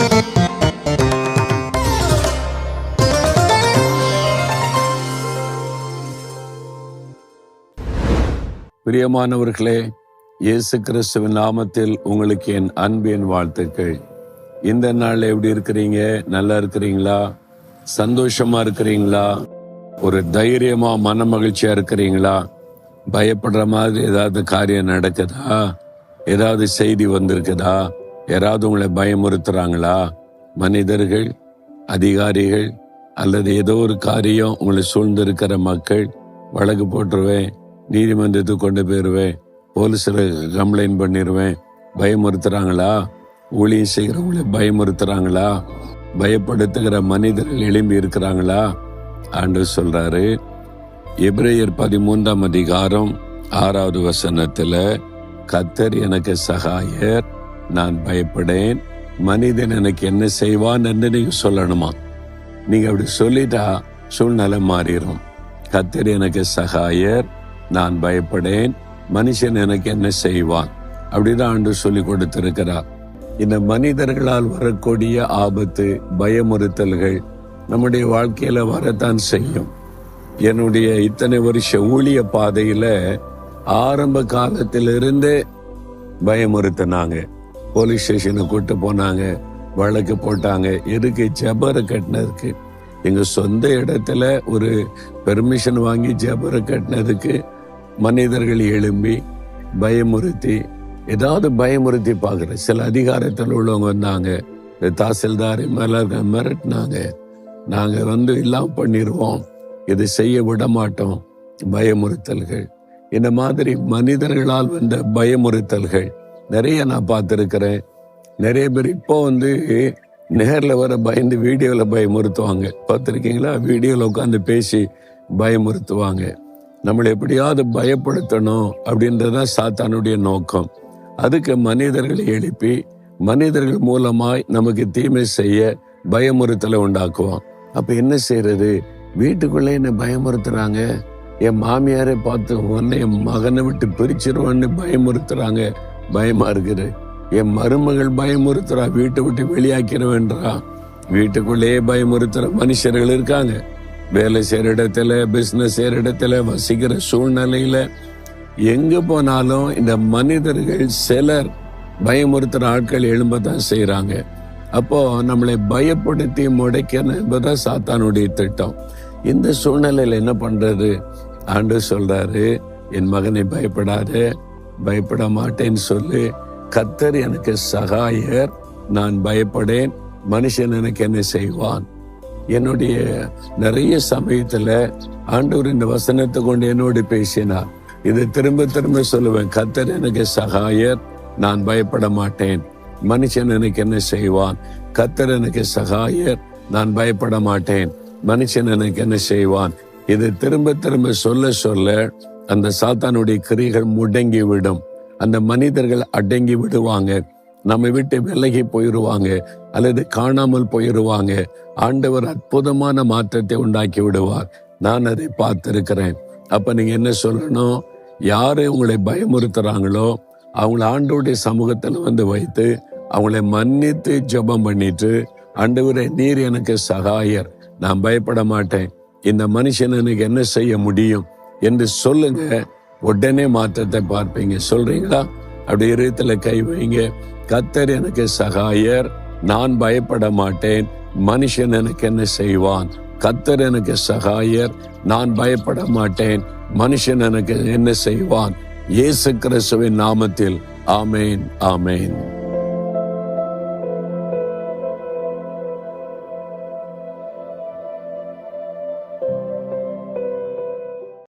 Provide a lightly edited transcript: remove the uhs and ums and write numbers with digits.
பிரியமானவர்களே, இயேசு கிறிஸ்துவின் நாமத்தில் உங்களுக்கு என் அன்பின் வாழ்த்துக்கள். இந்த நாள் எப்படி இருக்கிறீங்க? நல்லா இருக்கிறீங்களா? சந்தோஷமா இருக்கிறீங்களா? ஒரு தைரியமா மன மகிழ்ச்சியா இருக்கிறீங்களா? பயப்படுற மாதிரி ஏதாவது காரியம் நடக்குதா? ஏதாவது செய்தி வந்திருக்குதா? யாராவது உங்களை பயமுறுத்துறாங்களா? மனிதர்கள், அதிகாரிகள், அல்லது ஏதோ ஒரு காரியம் உங்களை சூழ்ந்திருக்கிற மக்கள், வழக்கு போட்டுருவேன், நீதிமன்றத்துக்கு கொண்டு போயிடுவேன், போலீஸில் கம்ப்ளைண்ட் பண்ணிடுவேன், பயமுறுத்துறாங்களா? ஊழியம் செய்கிறவங்களை பயமுறுத்துறாங்களா? பயப்படுத்துகிற மனிதர்கள் எழும்பி இருக்கிறாங்களா? ஆண்டவர் சொல்றாரு, எபிரேயர் 13ஆம் அதிகாரம் 6வது வசனத்துல, கர்த்தர் எனக்கு சகாயர், நான் பயப்படேன், மனிதன் எனக்கு என்ன செய்வான் என்று நீங்க சொல்லணுமா? நீங்க அப்படி சொல்லிட்டா சூழ்நிலை மாறிடும். கர்த்தர் எனக்கு சகாயர், நான் பயப்படேன், மனுஷன் எனக்கு என்ன செய்வான், அப்படிதான் ஆண்டவர் சொல்லி கொடுத்திருக்கிறார். இந்த மனிதர்களால் வரக்கூடிய ஆபத்து, பயமுறுத்தல்கள் நம்முடைய வாழ்க்கையில வரத்தான் செய்யும். என்னுடைய இத்தனை வருஷ ஊழிய பாதையில ஆரம்ப காலத்திலிருந்தே பயமுறுத்தினாங்க. போலீஸ் ஸ்டேஷனுக்கு கூட்டு போனாங்க, வழக்கு போட்டாங்க. எதுக்கு? ஜபரை கட்டினதுக்கு. எங்க சொந்த இடத்துல ஒரு பெர்மிஷன் வாங்கி ஜபரை கட்டினதுக்கு மனிதர்கள் எழும்பி பயமுறுத்தி, ஏதாவது பயமுறுத்தி பார்க்குற சில அதிகாரத்தில் உள்ளவங்க வந்தாங்க, தாசில்தார் மிரட்டினாங்க, நாங்க எல்லாம் பண்ணிடுவோம், இது செய்ய விட மாட்டோம். பயமுறுத்தல்கள், இந்த மாதிரி மனிதர்களால் வந்த பயமுறுத்தல்கள் நிறைய நான் பார்த்துருக்கிறேன். நிறைய பேர் இப்போ நேரில் வர பயந்து வீடியோவில் பயமுறுத்துவாங்க. பார்த்துருக்கீங்களா? வீடியோவில் உட்காந்து பேசி பயமுறுத்துவாங்க. நம்மளை எப்படியாவது பயப்படுத்தணும் அப்படின்றதான் சாத்தானுடைய நோக்கம். அதுக்கு மனிதர்களை எழுப்பி மனிதர்கள் மூலமாய் நமக்கு தீமை செய்ய பயமுறுத்தலை உண்டாக்குவோம். அப்ப என்ன செய்யறது? வீட்டுக்குள்ளே என்ன பயமுறுத்துறாங்க, என் மாமியாரை பார்த்து உன்னை என் மகனை விட்டு பிரிச்சிருவான்னு பயமுறுத்துறாங்க, பயமா இருக்குது. என் மருமகள் பயமுறுத்துறா, வீட்டை விட்டு வெளியாக்கிறவன்றா. வீட்டுக்குள்ளேயே பயமுறுத்துற மனுஷர்கள் இருக்காங்க. வேலை செய்யற இடத்துல, பிசினஸ் செய்யற இடத்துல, வசிக்கிற சூழ்நிலையில, எங்க போனாலும் இந்த மனிதர்கள் சிலர் பயமுறுத்துற ஆட்கள் எழும்பதான் செய்யறாங்க. அப்போ நம்மளை பயப்படுத்தி முடைக்கணும் என்பதுதான் சாத்தானுடைய திட்டம். இந்த சூழ்நிலையில என்ன பண்றது? ஆண்டவர் சொல்றாரு, என் மகனை பயப்படாத, பயப்பட மாட்டேன்னு சொல்லு. கர்த்தர் எனக்கு சகாயர், நான் பயப்படேன், மனுஷன் எனக்கு என்ன செய்வான். என்னுடைய நிறைய சமயத்துல ஆண்டவர் இந்த வசனத்தை கொண்டு என்னோடு பேசினார். இது திரும்ப திரும்ப சொல்லுவேன், கர்த்தர் எனக்கு சகாயர், நான் பயப்பட மாட்டேன், மனுஷன் எனக்கு என்ன செய்வான். கர்த்தர் எனக்கு சகாயர், நான் பயப்பட மாட்டேன், மனுஷன் எனக்கு என்ன செய்வான். இது திரும்ப திரும்ப சொல்ல சொல்ல அந்த சாத்தானுடைய கிரியைகள் முடங்கி விடும். அந்த மனிதர்கள் அடங்கி விடுவாங்க, நம்ம விட்டு விலகி போயிடுவாங்க, அல்லது காணாமல் போயிடுவாங்க. ஆண்டவர் அற்புதமான மாற்றத்தை உண்டாக்கி விடுவார். நான் அதை பார்த்திருக்கிறேன். அப்ப நீங்க என்ன சொல்லணும்? யாரு உங்களை பயமுறுத்துறாங்களோ அவங்களை ஆண்டவருடைய சமூகத்துல வைத்து அவங்களை மன்னித்து ஜெபம் பண்ணிட்டு, ஆண்டவரே நீர் எனக்கு சகாயர், நான் பயப்பட மாட்டேன், இந்த மனுஷன் எனக்கு என்ன செய்ய முடியும் என்று சொல்லுங்க. உடனே மாற்றத்தை பார்ப்பீங்க. சொல்றீங்களா? அப்படி இருதயத்துல கை வைங்க. கர்த்தர் எனக்கு சகாயர், நான் பயப்பட மாட்டேன், மனுஷன் எனக்கு என்ன செய்வான். கர்த்தர் எனக்கு சகாயர், நான் பயப்பட மாட்டேன், மனுஷன் எனக்கு என்ன செய்வான். இயேசு கிறிஸ்துவின் நாமத்தில் ஆமேன், ஆமேன்.